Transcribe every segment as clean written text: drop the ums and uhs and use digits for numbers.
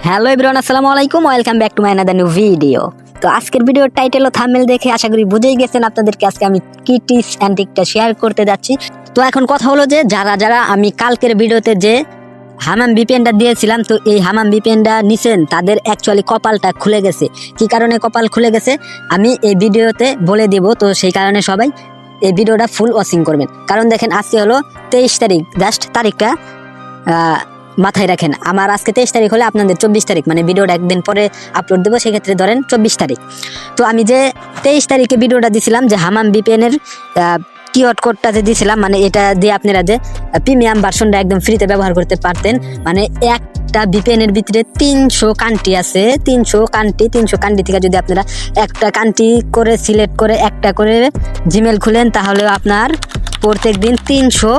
Hello everyone, আসসালামু আলাইকুম, welcome back to my another new video. তো আজকের ভিডিওর টাইটেল ও থাম্বনেল দেখে আশা করি বুঝেই গেছেন আপনাদেরকে আজকে আমি কি টিপস অ্যান্ড ট্রিকটা শেয়ার করতে যাচ্ছি। তো এখন কথা হলো যে যারা আমি কালকের ভিডিওতে যে হামাম ভিপিএনটা দিয়েছিলাম, তো এই হামাম ভিপিএনটা নিছেন তাদের অ্যাকচুয়ালি কপালটা খুলে গেছে। কি কারণে কপাল খুলে গেছে আমি এই ভিডিওতে বলে দিব, তো সেই কারণে সবাই এই ভিডিওটা ফুল ওয়াচিং করবেন। কারণ দেখেন আজকে হলো 23 তারিখ, জাস্ট তারিখটা মাথায় রাখেন। আমার আজকে 23 তারিখ হলে আপনাদের 24 তারিখ, মানে ভিডিওটা একদিন পরে আপলোড দেবো, সেক্ষেত্রে ধরেন 24 তারিখ। তো আমি যে 23 তারিখে ভিডিওটা দিছিলাম যে হামাম ভিপিএনের কিওয়ার্ড কোডটা যে দিছিলাম, মানে এটা দিয়ে আপনারা যে প্রিমিয়াম ভার্সনটা একদম ফ্রিতে ব্যবহার করতে পারতেন। মানে একটা ভিপিএনের ভিতরে 300 কান্ট্রি আছে, 300 কান্ট্রি থেকে যদি আপনারা একটা কান্ট্রি করে সিলেক্ট করে একটা করে জিমেল খুলেন, তাহলে আপনার প্রত্যেক দিন 300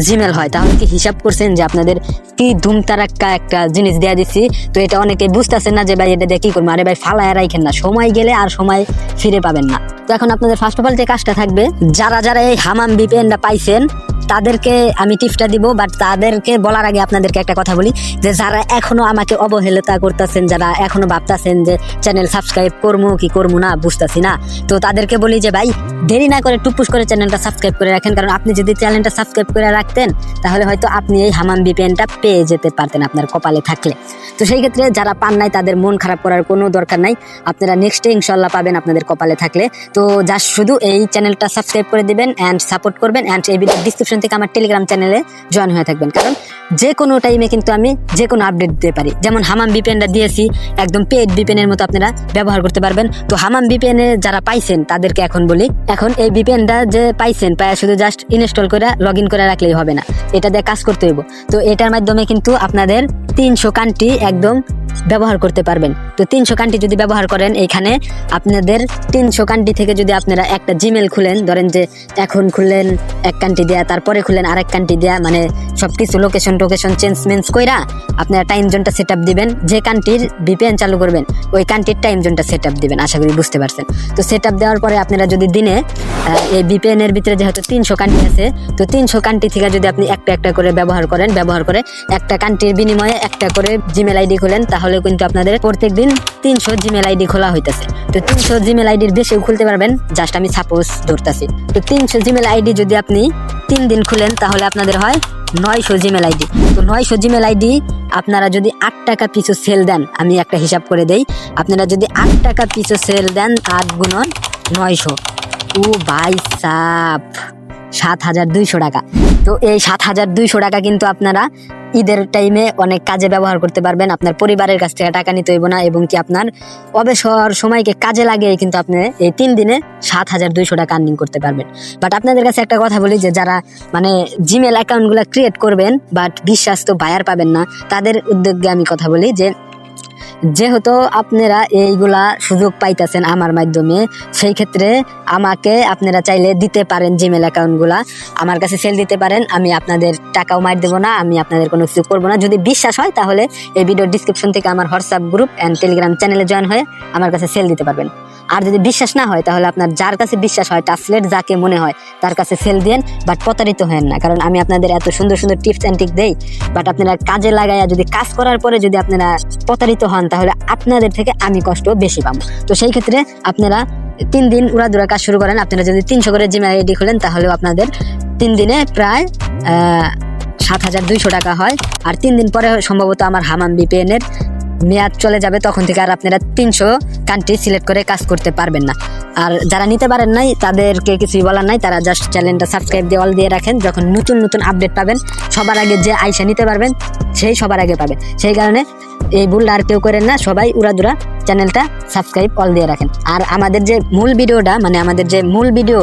জিমেল হয়। তাহলে কি হিসাব করছেন যে আপনাদের কি ধুমতারাক্কা একটা জিনিস দেয়া দিচ্ছি। তো এটা অনেকে বুঝতেছেন না যে ভাই এটা দিয়ে কি করবো। আরে ভাই ফালায় রাখেন না, সময় গেলে আর সময় ফিরে পাবেন না। তো এখন আপনাদের ফার্স্ট অফ অল যে কাজটা থাকবে, যারা এই হামাম ভিপিএনটা পাইছেন তাদেরকে আমি টিপসটা দিব, বাট তাদেরকে বলার আগে আপনাদেরকে একটা কথা বলি যে যারা এখনো আমাকে অবহেলিতা করতেছেন, যারা এখনো ভাবতেছেন যে চ্যানেল সাবস্ক্রাইব করবো কি করবো না বুঝতেছি না, তো তাদেরকে বলি যে ভাই দেরি না করে টুপুস করে চ্যানেলটা সাবস্ক্রাইব করে রাখেন। কারণ আপনি যদি চ্যানেলটা সাবস্ক্রাইব করে রাখতেন তাহলে হয়তো আপনি এই হামাম ভিপিএনটা পেয়ে যেতে পারতেন আপনার কপালে থাকলে। তো সেই ক্ষেত্রে যারা পান নাই তাদের মন খারাপ করার কোনো দরকার নাই, আপনারা নেক্সটে ইনশাল্লাহ পাবেন আপনাদের কপালে থাকলে। তো জাস্ট শুধু এই চ্যানেলটা সাবস্ক্রাইব করে দিবেন অ্যান্ড সাপোর্ট করবেন, অ্যান্ড এই ভিডিওর ডিসক্রিপশন থেকে আমার টেলিগ্রাম চ্যানেলে জয়েন হয়ে থাকবেন। কারণ যে কোনো টাইমে কিন্তু আমি যে কোনো আপডেট দিতে পারি। যেমন হামাম ভিপিএনটা দিয়েছি একদম পেড ভিপিএনের মতো আপনারা ব্যবহার করতে পারবেন। তো হামাম ভিপিএনে যারা পাইছেন তাদেরকে এখন বলি, এখন এই ভিপিএনটা যে পাইছেন পায় শুধু জাস্ট ইনস্টল করে লগ ইন করে রাখলেই হবে না, এটা দিয়ে কাজ করতে হইব। তো এটার মাধ্যমে কিন্তু আপনাদের 300 কান্ট্রি একদম ব্যবহার করতে পারবেন। তো 300 কান্ট্রি যদি ব্যবহার করেন, এখানে আপনাদের 300 কান্ট্রি থেকে যদি আপনারা একটা জিমেল খুলেন, ধরেন যে এখন খুললেন এক কান্ট্রি দেয়া, তারপরে খুললেন আরেক কান্ট্রি দেয়া, মানে সবকিছু লোকেশন চেঞ্জমেন্টস কইরা আপনারা টাইম জোনটা সেট আপ দিবেন। যে কান্ট্রির ভিপিএন চালু করবেন ওই কান্ট্রির টাইম জোনটা সেট আপ দিবেন। আশা করি বুঝতে পারছেন। তো সেট আপ দেওয়ার পরে আপনারা যদি দিনে এই ভিপিএন এর ভিতরে যেহেতু 300 কান্ট্রি আছে, তো 300 কান্ট্রি থেকে যদি আপনি একটা করে ব্যবহার করে একটা কান্ট্রির বিনিময়ে একটা করে জিমেল আইডি খোলেন, তাহলে কিন্তু আপনাদের প্রত্যেকদিন 300 জিমেল আইডি খোলা হইতেছে। তো 300 জিমেল আইডির বেশিও খুলতে পারবেন, জাস্ট আমি সাপোজ ধরতেছি। তো 300 জিমেল আইডি যদি আপনি 3 দিন খুলেন তাহলে আপনাদের হয় 900 জিমেল আইডি। তো 900 জিমেল আইডি আপনারা যদি 8 টাকা পিছু সেল দেন, আমি একটা হিসাব করে দেই, আপনারা যদি 8 টাকা পিছু সেল দেন 8 গুণন 900, ও ভাই সাপ 7200 টাকা। তো এই 7200 টাকা কিন্তু আপনারা ঈদের টাইমে অনেক কাজে ব্যবহার করতে পারবেন। আপনার পরিবারের কাছ থেকে টাকা নিতে হইব না, এবং কি আপনার অবসর সময়কে কাজে লাগিয়ে কিন্তু আপনি এই 3 দিনে 7200 টাকা আর্নিং করতে পারবেন। বাট আপনাদের কাছে একটা কথা বলি যে যারা মানে জিমেল অ্যাকাউন্টগুলো ক্রিয়েট করবেন বাট বিশ্বাস তো বায়ার পাবেন না, তাদের উদ্যোগে আমি কথা বলি যে যেহেতু আপনারা এইগুলা সুযোগ পাইতেছেন আমার মাধ্যমে, সেই ক্ষেত্রে আমাকে আপনারা চাইলে দিতে পারেন জিমেল অ্যাকাউন্টগুলা, আমার কাছে সেল দিতে পারেন। আমি আপনাদের টাকাও মার দেবো না, আমি আপনাদের কোনো কিছু করবো না। যদি বিশ্বাস হয় তাহলে এই ভিডিওর ডিসক্রিপশন থেকে আমার হোয়াটসঅ্যাপ গ্রুপ অ্যান্ড টেলিগ্রাম চ্যানেলে জয়েন হয়ে আমার কাছে সেল দিতে পারবেন। আর যদি বিশ্বাস না হয় তাহলে আপনার যার কাছে বিশ্বাস হয়, ট্রান্সলেট যাকে মনে হয় তার কাছে সেল দেন, বাট প্রতারিত হেন না। কারণ আমি আপনাদের এত সুন্দর টিপস অ্যান্ড ট্রিক দেই, বাট আপনারা কাজে লাগাইয়া যদি কাজ করার পরে যদি আপনারা প্রতারিত হন তাহলে আপনাদের থেকে আমি কষ্ট বেশি পাবো। তো সেই ক্ষেত্রে আপনারা 3 দিন উড়াদুরা কাজ শুরু করেন। আপনারা যদি 300 করে জিমেল আইডি খোলেন তাহলেও আপনাদের 3 দিনে প্রায় 7200 টাকা হয়। আর 3 দিন পরে সম্ভবত আমার হামাম ভিপিএনের মেয়াদ চলে যাবে, তখন থেকে আর আপনারা 300 কান্ট্রি সিলেক্ট করে কাজ করতে পারবেন না। আর যারা নিতে পারেন নাই তাদেরকে কিছুই বলার নাই, তারা জাস্ট চ্যানেলটা সাবস্ক্রাইব দিয়ে অল দিয়ে রাখেন। যখন নতুন আপডেট পাবেন সবার আগে যে আইসা নিতে পারবেন সেই সবার আগে পাবেন। সেই কারণে এই ভুলটা আর কেউ করেন না, সবাই উড়াদুরা চ্যানেলটা সাবস্ক্রাইব অল দিয়ে রাখেন। আর আমাদের যে মূল ভিডিও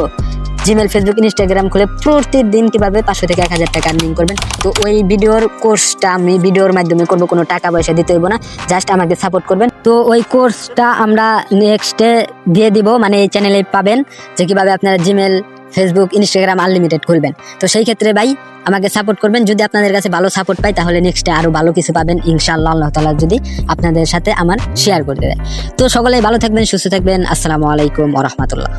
জিমেল, ফেসবুক, ইনস্টাগ্রাম খুলে প্রতিদিন কিভাবে 500 থেকে 1000 টাকা আর্নিং করবেন, তো ওই ভিডিওর কোর্সটা আমি ভিডিওর মাধ্যমে করবো, কোনো টাকা পয়সা দিতে হইব না, জাস্ট আমাকে সাপোর্ট করবেন। তো ওই কোর্সটা আমরা নেক্সটে দিয়ে দিব, মানে এই চ্যানেলে পাবেন যে কিভাবে আপনারা জিমেল, ফেসবুক, ইনস্টাগ্রাম আনলিমিটেড খুলবেন। তো সেই ক্ষেত্রে ভাই আমাকে সাপোর্ট করবেন। যদি আপনাদের কাছে ভালো সাপোর্ট পাই তাহলে নেক্সটে আরো ভালো কিছু পাবেন ইনশাআল্লাহ, আল্লাহ তাআলা যদি আপনাদের সাথে আমার শেয়ার করতে দেয়। তো সকলেই ভালো থাকবেন, সুস্থ থাকবেন। আসসালামু আলাইকুম ওয়া রাহমাতুল্লাহ।